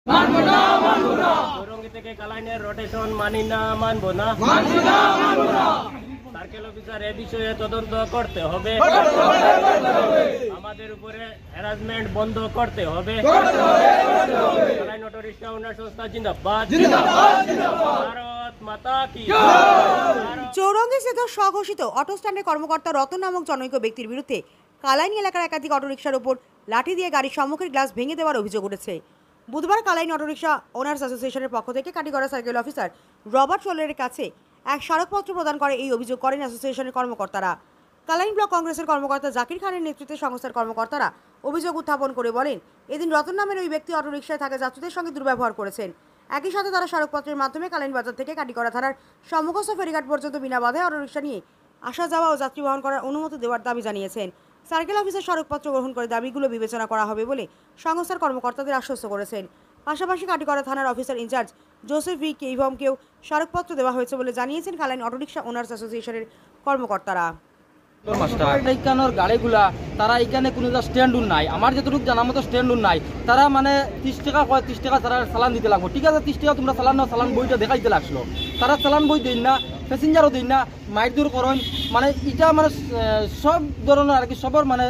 চৌরঙ্গি থেকে কালাইনের রোটেশন মানি না, মানবো না। সার্কেল অফিসার এ বিষয়ে তদন্ত করতে হবে। আমাদের উপরে হ্যারাসমেন্ট বন্ধ করতে হবে। কালাইন অটো রিক্সা ওনার সংস্থা জিন্দাবাদ। ভারত মাতা কি। চৌরঙ্গি স্থিত স্বঘোষিত অটো স্ট্যান্ডের কর্মকর্তা রতন নামক জনৈক ব্যক্তির বিরুদ্ধে কালাইন এলাকার একাধিক অটোরিকশার উপর লাঠি দিয়ে গাড়ির সম্মুখের গ্লাস ভেঙে দেওয়ার অভিযোগ উঠেছে। বুধবার কালাইন অটোরিকশা ওনার্স অ্যাসোসিয়েশনের পক্ষ থেকে কাটিগড়া সার্কেল অফিসার রবার্ট সোলের কাছে এক স্মারকপত্র প্রদান করে এই অভিযোগ করেন অ্যাসোসিয়েশনের কর্মকর্তারা। কালাইন ব্লক কংগ্রেসের কর্মকর্তা জাকির খানের নেতৃত্বে সংস্থার কর্মকর্তারা অভিযোগ উত্থাপন করে বলেন, এদিন রতন নামের ওই ব্যক্তি অটোরিকশায় থাকা যাত্রীদের সঙ্গে দুর্ব্যবহার করেছেন। একই সাথে তারা স্মারকপত্রের মাধ্যমে কালাইন বাজার থেকে কাটিগড়া থানার সম্মুখস্থ ফেরিঘাট পর্যন্ত বিনা বাধায় অটোরিকশা নিয়ে আসা যাওয়া ও যাত্রী বহন করার অনুমতি দেওয়ার দাবি জানিয়েছেন। সার্কেল অফিসার স্মারকপত্র গ্রহণ করে দাবিগুলো বিবেচনা করা হবে বলে সংস্থার কর্মকর্তাদের আশ্বস্ত করেছেন। পাশাপাশি কাটিগড়া থানার অফিসার ইনচার্জ জোসেফ ভি কেইভমকেও স্মারকপত্র দেওয়া হয়েছে বলে জানিয়েছেন কালাইন অটোরিকশা ওনার্স অ্যাসোসিয়েশনের কর্মকর্তারা। গাড়িগুলা তারা এখানে কোনো স্ট্যান্ডও নাই, আমার যতটুকু জানার মতো স্ট্যান্ডও নাই। তারা মানে 30 টাকা কয়, 30 টাকা তারা চালান দিতে লাগবো। ঠিক আছে, 30 টাকা তোমরা চালান নাও, চালান বইটা দেখাইতে লাগলো। তারা চালান বই দিন না, প্যাসেঞ্জারও দিন না, মাইর দূর করেন। মানে এটা মানে সব ধরনের আর কি সবর মানে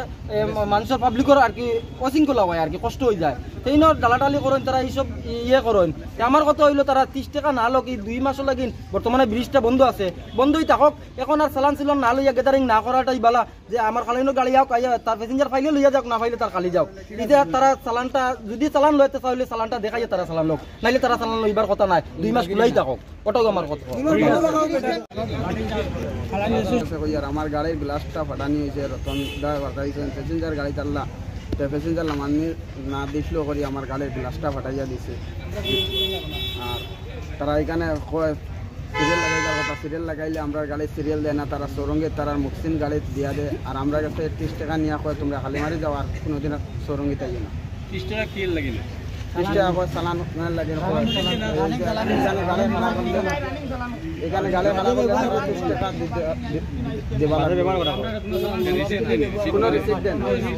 মানুষের পাবলিকের আর কি অশৃঙ্খলা হয় আর কি, কষ্ট হয়ে যায়। সেই ন ডালাটালি করেন তারা এইসব ইয়ে করেন। আমার কথা হইলো তারা 30 টাকা না লোক এই 2 মাসও লাগিন বর্তমানে ব্রিজটা বন্ধ আছে, বন্ধই থাকক। এখন আর চালান ছিলাম না লইয়া গ্যাদারিং না করাটাই বালা, যে আমার খালাইনো গাড়ি যাওক আইয়া তার প্যাসেঞ্জার ফাইলে লইয়া যাওক, না ফাইলে তার খালি যাওক। এটা তারা চালানটা যদি চালান লইতে চাইলে চালানটা দেখাইয়া তারা চালান লোক, নাইলে তারা চালান লইবার কথা নাই, 2 মাস খোলাই থাকক। ওটাও আমার কথা। আমার গাড়ির গ্লাসটা ফাটানি হয়েছে, রতন দা ফাটাইছেন। প্যাসেঞ্জার গাড়ি চাললা, প্যাসেঞ্জার নামানি না দিছিল করি আমার গাড়ির গ্লাসটা ফাটাইয়া দিছে। আর তারা এখানে সিরিয়াল লাগাইবার কথা, সিরিয়াল লাগাইলে আমরা গাড়ির সিরিয়াল দেয় না। তারা চৌরঙ্গের তারা মুকসিন গাড়ি দিয়া দেয়। আর আমরা কাছে 30 টাকা নিয়ে কয় তোমরা হালিমারি যাও, আর কোনোদিন চৌরঙ্গি তাই না। 30 টাকা কি লাগিলে? 30 টাকা কয় চালান লাগে। এখানে গাড়ি ভাড়া করলে 30 টাকা দেওয়া লাগবে। কোনো রিসিপ্ট দেন।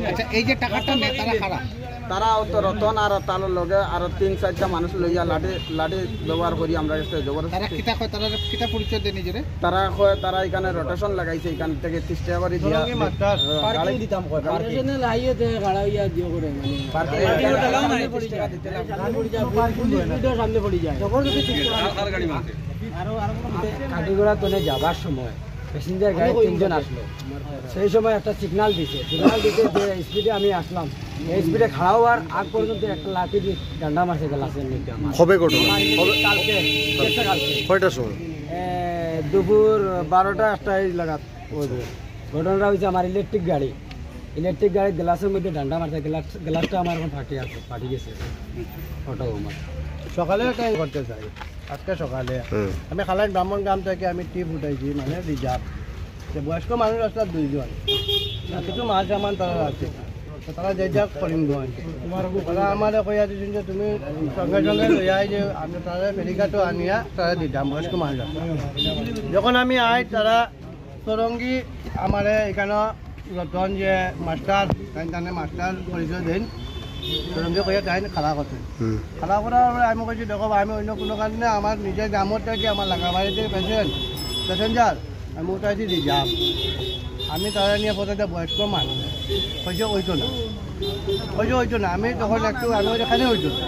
আচ্ছা, এই যে টাকাটা নেয় তারা খারা, তারা তো রতন আর তার লগে আর 3-4টা মানুষ লইয়া লাঠি ব্যবহার করি আমরা জবরদস্তি। পরিচয় দেয় নিজের, তারা কয় তারা এখানে রোটেশন লাগাইছে, এখান থেকে 30 টাকা করে দিয়া গাড়ি দিতাম কয় পার্কিংশনাল হাইওয়ে তে গাড়ি ইয়া দিও করে মানে সামনে পড়ি যায় জবরদস্তি। আর গাড়ি মারছে কাটিগড়া তোনে যাবার সময় প্যাসেঞ্জার গাড়ি 3 জন আসলো। সেই সময় একটা সিগন্যাল দিছে যে স্পিডে আমি আসলাম, এই স্পিডে খাড়া হওয়ার আগ পর্যন্ত একটা লাঠি দিয়ে ডান্ডা মারছে গ্লাসের মধ্যে। হবে ঘটনা কালকে কয়টার সময়? দুপুর 12টা 1টা লাগাত। ঘটনাটা হয়েছে আমার ইলেকট্রিক গাড়ি গ্লাসের মধ্যে ডান্ডা মারছে। গ্লাসটা আমার এখন ফাটি গেছে। ওটাও আমার সকালে টাইম করতে চাই। আজকে সকালে আমি খালাইন ব্রাহ্মণ গ্রাম থেকে আমি টিপ উঠাইছি, মানে রিজার্ভ। বয়স্ক মানুষ আসলে 2 জন, কিছু মাল সামান তারা আছে, তারা যে যা করিম তারা আমার কইয়া দিয়েছেন যে তুমি সঙ্গে সঙ্গে লইয়াই যে আমি তারা ফেরিঘাটও আনিয়া তারা দিতাম বয়স্ক মানুষ। যখন আমি আই তারা চৌরঙ্গি আমার এখানে রতন যে মাস্টার তাই মাস্টার পরিচয় দেন, চৌরঙ্গি কইয়া তাই খাড়া করতে খাড়া করার পরে আমি কইছি দেখো আমি অন্য কোনো কারণে আমার নিজের গ্রামত থাকি আমার লাগাবাড়িতে প্যাসেঞ্জার আমি উঠাইছি রিজার্ভ। আমি তারা নিয়ে পথে বয়স্ক মানুষ হয়েছে হইতো না আমি তখন একটু আমি এখানে হইতো না।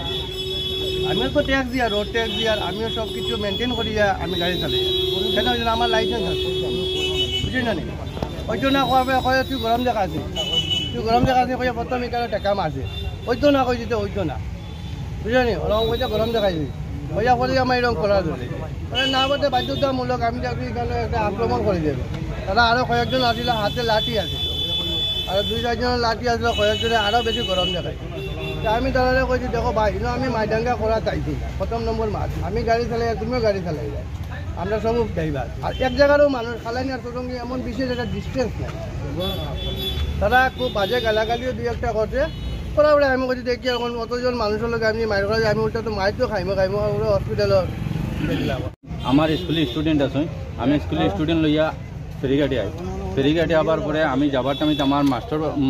আমিও তো ট্যাক্স দিয়া, রোড ট্যাক্স দিয়া, আমিও সব কিছু মেনটেন করিয়া আমি গাড়ি চালাই। কেন হইতো না, আমার লাইসেন্স আছে, বুঝলি না? হইতো না কয়ে তুই গরম দেখাছি কয়ে প্রথম এখানে টাকা মারছে। হইতো না কই দিতে হইতো না, বুঝলি ওরকম কইতে গরম দেখাইছি কইয়া করে আমার এরকম করা ধরে না বলতে বাধ্যতামূলক আমি এখানে একটা আক্রমণ করে দেবে। তারা আরও কয়েকজন আসলে হাতে লাঠি আছে, আর 2-4জনের লাঠি আসলে কয়েকজনে আরও বেশি গরম দেখায়। আমি তারা কইছি দেখো ভাই আমি মাইডাঙ্গা করা চাইছি না, প্রথম নম্বর মাছ আমি গাড়ি চালাই, তুমিও গাড়ি চালাই যায়, আমরা সব ড্রাইভার। আর এক জায়গারও মানুষ খালাইনি আর সঙ্গে এমন বিশেষ একটা ডিস্টেন্স নাই। তারা খুব বাজে গালাগালিও 2-1টা করছে করা বলে। আমি কইছি দেখি এখন অতজন মানুষের লোক আমি মাইর করা আমি ওটা তো মাইর তো খাইমো হসপিটালত দেখলাম। আমার স্কুলে স্টুডেন্ট আছে, আমি স্কুলে স্টুডেন্ট লইয়া ফেরিঘাটে আই। ফেরিঘাটে আবার পরে আমি যাবার টাইমে আমার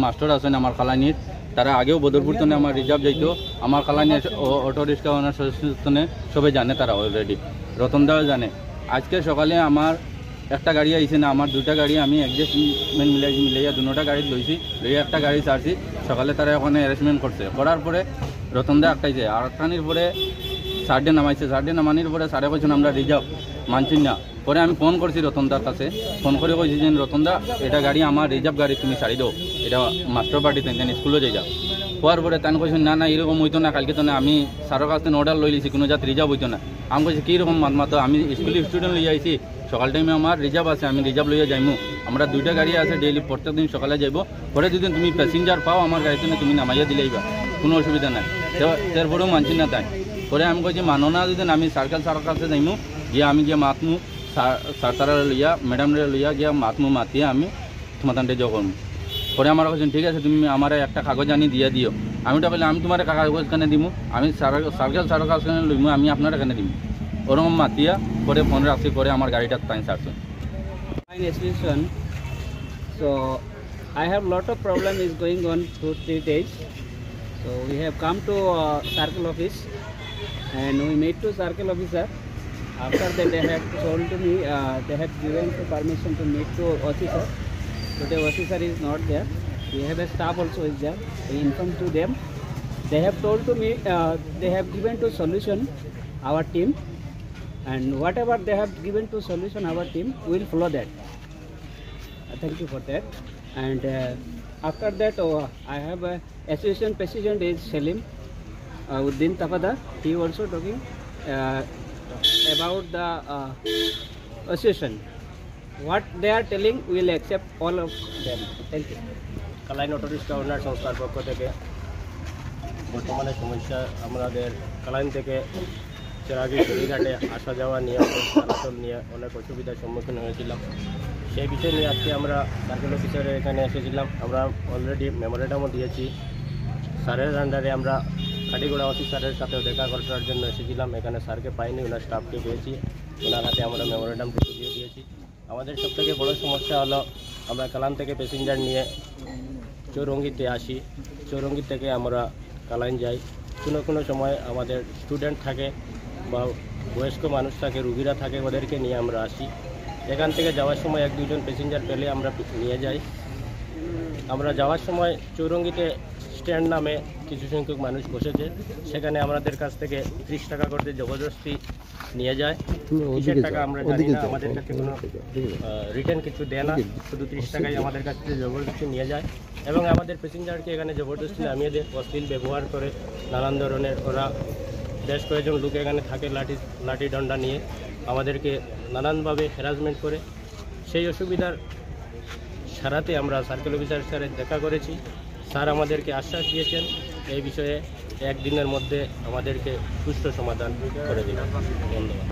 মাস্টার আছেন আমার খালানির, তারা আগেও বদরপুর তনে আমার রিজার্ভ যাইতো, আমার কালানি অটো রিক্সা ওনার সচেতনে সবাই জানে, তারা অলরেডি রতনদাও জানে। আজকে সকালে আমার একটা গাড়ি আইছে না, আমার দুটা গাড়ি আমি অ্যাডজাস্টমেন্ট মিলাইয়া দুটা গাড়ি লইছি, লইয়া একটা গাড়ি ছাড়ছি। সকালে তারা ওখানে অ্যারেঞ্জমেন্ট করছে, করার পরে রতনদা একটাইছে, আর একটানির পরে সার্ডে নামাইছে। সার্ডে নামানির পরে সাড়ে কইছেন আমরা রিজার্ভ মানছি না। পরে আমি ফোন করছি রতনদার কাছে, ফোন করে কইছি যে রতনদা এটা গাড়ি আমার রিজার্ভ গাড়ি, তুমি ছাড়ি দাও, এটা মাস্টার পার্টি তেন স্কুলে যাই যাও। হওয়ার পরে তান কইছেন না না এরকম হইতো না, কালকে তো না আমি স্যারের কাছ থেকে অর্ডার লই লিছি কোনো জাত রিজার্ভ হইতো না। আমি কইছি কীরকম মাতো, আমি স্কুলের স্টুডেন্ট লইয়া আইছি, সকাল টাইমে আমার রিজার্ভ আছে, আমি রিজার্ভ লইয়া যাইমু। আমরা দুইটা গাড়ি আছে ডেইলি, প্রত্যেক দিন সকালে যাইব। পরে যদি তুমি প্যাসেঞ্জার পাও আমার গাড়িতে তুমি নামাইয়া দিলেইবা, কোনো অসুবিধা নাই। তারপরেও মানছি না তাই। পরে আমি কইছি মানো না যদি আমি সার্কেল স্যারের কাছে যাইমু, গিয়ে আমি গিয়ে মাতমু, স্যার তারা লইয়া ম্যাডামরে লইয়া গিয়া মাতমু, মাতিয়ে আমি তোমাদের জো করবো। পরে আমার কাছে ঠিক আছে তুমি আমার একটা কাগজ আনি দিয়ে দিও। আমি ওটা বললাম আমি তোমার কাগজ কেন দিমু, আমি সার্কেল স্যারের কাছে লইমু, আমি আপনার এখানে দিমু। ওরকম মাতিয়া পরে ফোন রাখছি, পরে আমার গাড়িটা তাই ছাড়ছে। Association. So I have lot of problem is going on 2-3 days. So we have come to circle office and we meet to circle officer. After that they have told to me they have given to permission to meet to officer. Today officer is not there. We have a staff also is there. We informed to them. They have told to me they have given to solution our team, and whatever they have given to solution our team will follow that. Thank you for that. And after that I have a association president is Selim Uddin Tafadar. He also talking about the association. What they are telling we will accept all of them. Thank you. Kalai auto rickshaw owner সংস্থার পক্ষ থেকে বর্তমানে সমস্যা আমাদের কালাইন থেকে চেরাগি ফেরিঘাটে আসা যাওয়া নিয়ে, চলাচল নিয়ে অনেক অসুবিধার সম্মুখীন হয়েছিলাম। সেই বিষয় নিয়ে আজকে আমরা সার্কেল অফিসারের এখানে এসেছিলাম। আমরা অলরেডি মেমোরেন্ডামও দিয়েছি স্যারের আন্ডারে। আমরা কাটিগোড়া অফিসারের সাথেও দেখা করার জন্য এসেছিলাম। এখানে স্যারকে পাইনি, ওনার স্টাফকে পেয়েছি, ওনার হাতে আমরা মেমোরেন্ডামটি দিয়ে দিয়েছি। আমাদের সবথেকে বড় সমস্যা হলো আমরা কালান থেকে প্যাসেঞ্জার নিয়ে চৌরঙ্গিতে আসি, চৌরঙ্গি থেকে আমরা কালাইন যাই। কোনো সময় আমাদের স্টুডেন্ট থাকে বা বয়স্ক মানুষ থাকে, রুগীরা থাকে, ওদেরকে নিয়ে আমরা আসি। এখান থেকে যাওয়ার সময় 1-2 জন প্যাসেঞ্জার পেলে আমরা নিয়ে যাই। আমরা যাওয়ার সময় চৌরঙ্গিতে স্ট্যান্ড নামে কিছু সংখ্যক মানুষ বসেছে, সেখানে আমাদের কাছ থেকে 30 টাকা করতে জবরদস্তি নিয়ে যায়। 30 টাকা আমরা জানি না, আমাদের কাছে কোনো রিটার্ন কিছু দেয় না, শুধু 30 টাকাই আমাদের কাছ থেকে জবরদস্তি নিয়ে যায় এবং আমাদের প্যাসেঞ্জারকে এখানে জবরদস্তি নামিয়ে দেয়। অশ্লীল ব্যবহার করে নানান ধরনের, ওরা বেশ কয়েকজন লোক এখানে থাকে লাঠি ডন্ডা নিয়ে আমাদেরকে নানানভাবে হ্যারাসমেন্ট করে। সেই অসুবিধার সারাতে আমরা সার্কেল অফিসারের সাথে দেখা করেছি। স্যার আমাদেরকে আশ্বাস দিয়েছেন এই বিষয়ে 1 দিনের মধ্যে আমাদেরকে সুষ্ঠু সমাধান করে দিবেন। ধন্যবাদ।